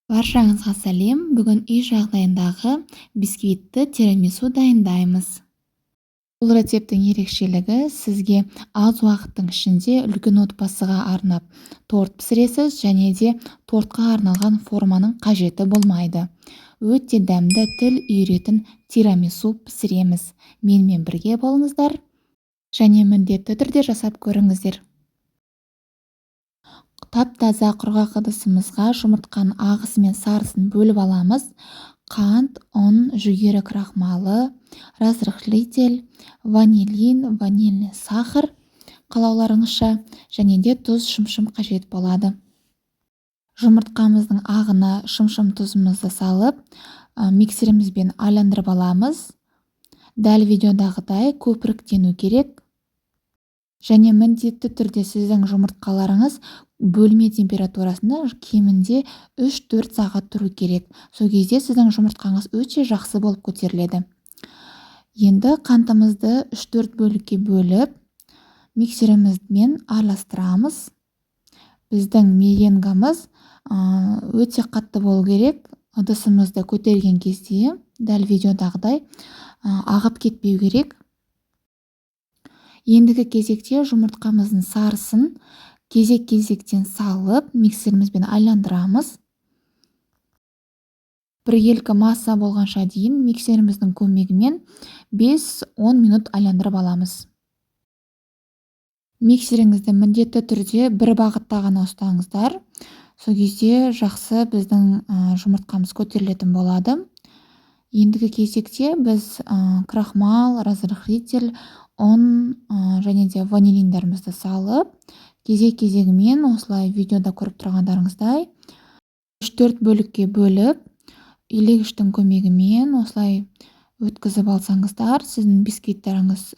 Баршаңызға сәлем. Бүгін үй жағдайындағы бисквитті тирамису дайындаймыз. Бұл рецепттің ерекшелігі сізге аз уақыттың ішінде үлкен отбасыға арнап торт пісіресіз және де тортқа арналған форманың қажеті болмайды. Өте дәмді, тіл үйіретін тирамису пісіреміз. Менімен бірге болыңыздар және міндетті түрде жасап көріңіздер. Тап-таза құрғақ ыдысымызға жұмыртқаның ағысы мен сарысын бөліп аламыз. Қант, ұн, жүгері крахмалы, разрыхлитель, ванилин, ванильный сахар қалауларыңызша және де тұз, шым қажет болады. Жұмыртқамыздың ағына шым тұзымызды салып, миксерімізбен айландырып аламыз. Дәл видеодағыдай көпіріктену керек. Және міндетті түрде сіздің жұмыртқаларыңыз бөлме температурасында кемінде 3-4 сағат тұру керек. Сол кезде сіздің жұмыртқаңыз өте жақсы болып көтеріледі. Енді қантымызды 3-4 бөлікке бөліп, миксерімізбен араластырамыз. Біздің меренгамыз өте қатты болу керек. Ыдысымызды көтерген кезде, дәл видеодағыдай, ағып кетпеу керек. Ендігі кезекте жұмыртқамыздың сарысын кезектен салып, миксерімізбен айландырамыз. Біркелкі масса болғанша дейін миксеріміздің көмегімен 5-10 минут айландырып аламыз. Миксеріңізді міндетті түрде бір бағытта ғана ұстаңыздар. Сол кезде жақсы біздің жұмыртқамыз көтерілетін болады. Ендігі кезекте біз крахмал, разрыхлитель, ұн және де ванилиндарымызды салып, кезегімен осылай видеода көріп тұрғандарыңыздай 3-4 бөлікке бөліп, илегіштің көмегімен осылай өткізіп алсаңыздар, сіздің бисквиттарыңыз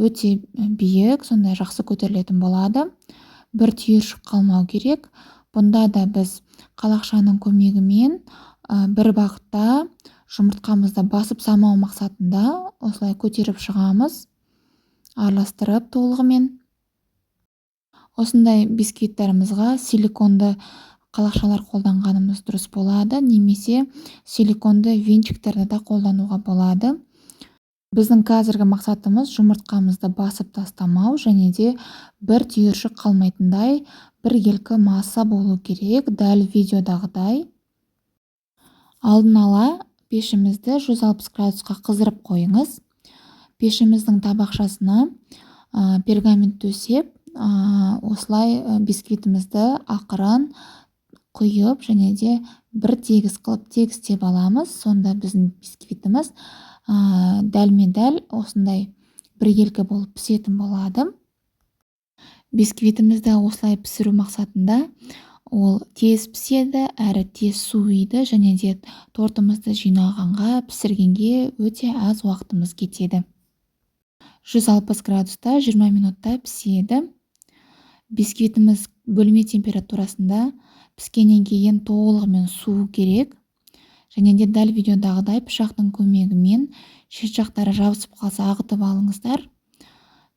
өте биік, сондай жақсы көтерілетін болады. Бір түйіршік қалмау керек. Бұнда да біз қалақшаның көмегімен бір бағытта жұмыртқамызды басып салмау мақсатында осылай көтеріп шығамыз, араластырып толығымен. Осындай бисквиттарымызға силиконды қалақшалар қолданғанымыз дұрыс болады, немесе силиконды венчиктерді де қолдануға болады. Біздің қазіргі мақсатымыз жұмыртқамызды басып тастамау және де бір түйіршік қалмайтындай біркелкі масса болу керек, дәл видеодағыдай. Алдын ала пешімізді 160 градусқа қыздырып қойыңыз. Пешіміздің табақшасына пергамент төсеп, осылай бисквитімізді ақырын құйып және де бір тегіс қылып тегістеп аламыз. Сонда біздің бисквитіміз дәлме-дәл осындай біркелкі болып пісетін болады. Бисквитімізді осылай пісіру мақсатында ол тез піседі, әрі тез суиды және де тортымызды жинағанға, пісіргенге өте аз уақытымыз кетеді. 160 градуста 20 минутта піседі. Бисквитіміз бөлме температурасында піскеннен кейін толығымен суу керек. Және де дәл видеодағыдай пышақтың көмегімен шет жақтары жабысып қалса ағытып алыңыздар.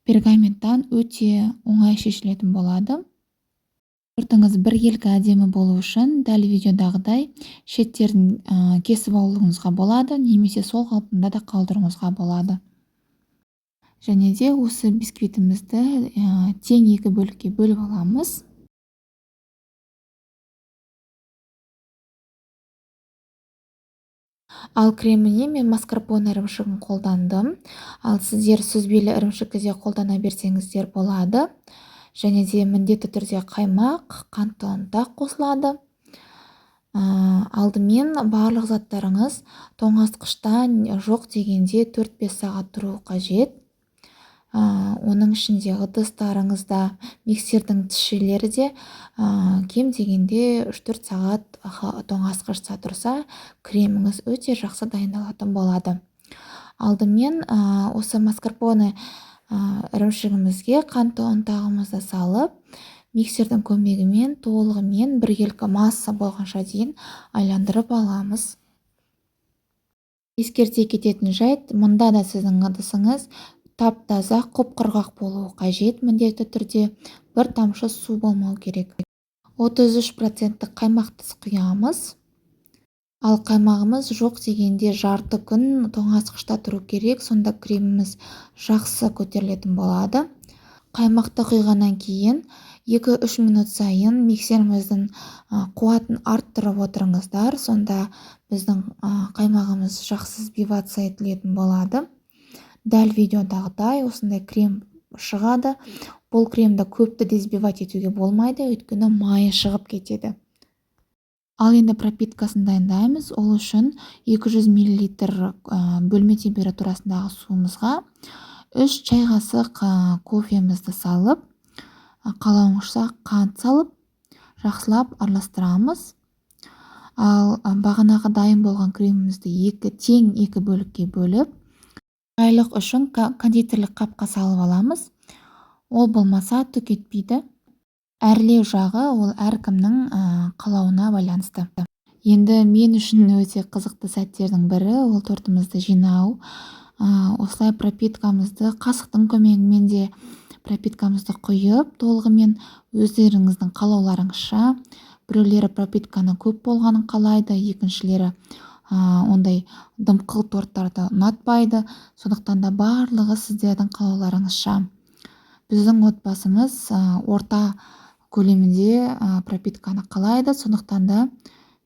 Пергаменттан өте оңай шешілетін болады. Тортыңыз біркелкі әдемі болу үшін дәл видеодағыдай шеттерін кесіп алуыңызға болады, немесе сол қалпында да қалдыруыңызға болады. Және де осы бисквитімізді тең 2 бөлікке бөліп аламыз. Ал креміне мен маскарпоне ірімшігін қолдандым. Ал сіздер сүзбелі ірімшікті де қолдана берсеңіздер болады. Және де міндетті түрде қаймақ, қантты ұнтақ қосылады. Алдымен барлық заттарыңыз тоңазытқышта жоқ дегенде 4-5 сағат тұру қажет. Оның ішінде ыдыстарыңызда, миксердің тішелері де кем дегенде 3-4 сағат тоңазытқышта тұрса, креміңіз өте жақсы дайындалатын болады. Алдымен осы маскарпоне ірімшігімізге қантты ұнтағымызды салып, миксердің көмегімен толығымен біркелкі масса болғанша дейін айландырып аламыз. Ескерте кететін жайт, мұнда да сіздің ыдысыңыз тап-таза құп-құрғақ болуы қажет, міндетті түрде бір тамшы су болмау керек. 33% қаймақты құямыз. Ал қаймағымыз жоқ дегенде жарты күн тоңазытқышта тұру керек, сонда креміміз жақсы көтерілетін болады. Қаймақты құйғаннан кейін 2-3 минут сайын миксеріміздің қуатын арттырып отырыңыздар, сонда біздің қаймағымыз жақсы взбиваться етілетін болады. Дәл видеодағыдай осындай крем шығады. Бұл кремді көпті де взбивать етуге болмайды, өйткені майы шығып кетеді. Ал енді пропиткасын дайындаймыз. Ол үшін 200 мл бөлме температурасындағы суымызға 3 чай қасық кофемізді салып, қалауыңызша қант салып, жақсылап араластырамыз. Ал бағанағы дайын болған кремімізді тең 2 бөлікке бөліп, айлық үшін кондитерлік қапқа салып аламыз. Ол болмаса түк етпейді. Әрлеу жағы ол әркімнің қалауына байланысты. Енді мен үшін өте қызықты сәттердің бірі ол тортымызды жинау. Осылай пропиткамызды қасықтың көмегімен де пропиткамызды құйып, толығымен өздеріңіздің қалауларыңызша. Біреулері пропитканы көп болғанын қалайды, екіншілері ондай дымқыл торттарды ұнатпайды. Сондықтан да барлығы сіздердің қалауларыңызша. Біздің отбасымыз орта көлемінде пропитканы қалайды, сондықтан да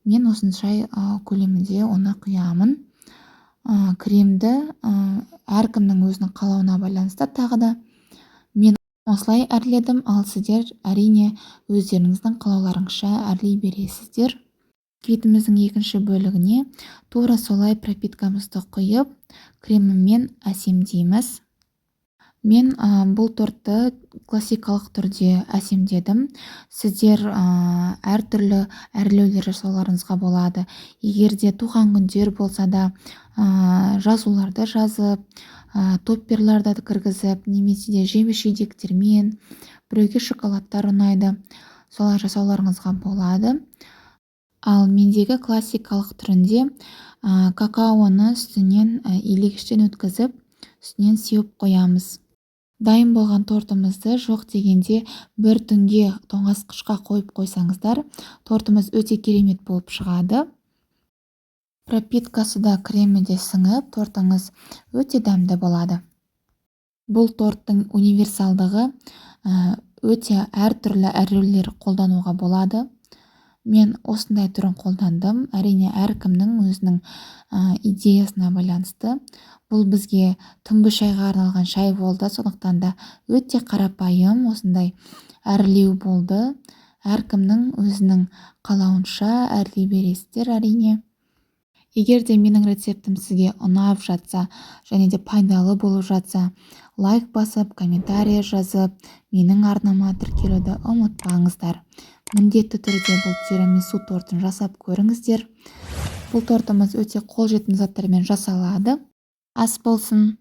мен осыншай көлемінде оны құямын. Кремді әркімнің өзінің қалауына байланысты тағы да мен осылай әрледім, ал сіздер әрине өздеріңіздің қалауларыңызша әрлей бересіздер. Бисквитіміздің екінші бөлігіне тура солай пропиткамызды құйып, кремімен әсемдейміз. Мен бұл тортты классикалық түрде әсемдедім. Сіздер әртүрлі әрлеулер жасауларыңызға болады. Егер де туған күндер болса да жазуларды жазып, топперларды кіргізіп, немесе де жеміс-жидектермен, біреуге шоколадтар ұнайды, солай жасауларыңызға болады. Ал мендегі классикалық түрінде какаоны үстінен илегіштен өткізіп, үстінен сеуіп қоямыз. Дайын болған тортымызды жоқ дегенде бір түнге тоңазытқышқа қойып қойсаңыздар, тортымыз өте керемет болып шығады. Пропиткасы да кремі де сіңіп, тортыңыз өте дәмді болады. Бұл торттың универсалдығы өте әртүрлі әрлеулер қолдануға болады. Мен осындай түрін қолдандым. Әрине әркімнің өзінің идеясына байланысты. Бұл бізге түнгі шайға арналған шай болды, сондықтан да өте қарапайым осындай әрлеу болды. Әркімнің өзінің қалауынша әрлей бересіздер әрине. Егер де менің рецептім сізге ұнап жатса, және де пайдалы болып жатса, лайк басып, комментарий жазып, менің арнама тіркелуді ұмытпаңыздар. Міндетті түрде бұл тирамису тортын жасап көріңіздер. Бұл тортымыз өте қолжетімді заттармен жасалады. Ас болсын!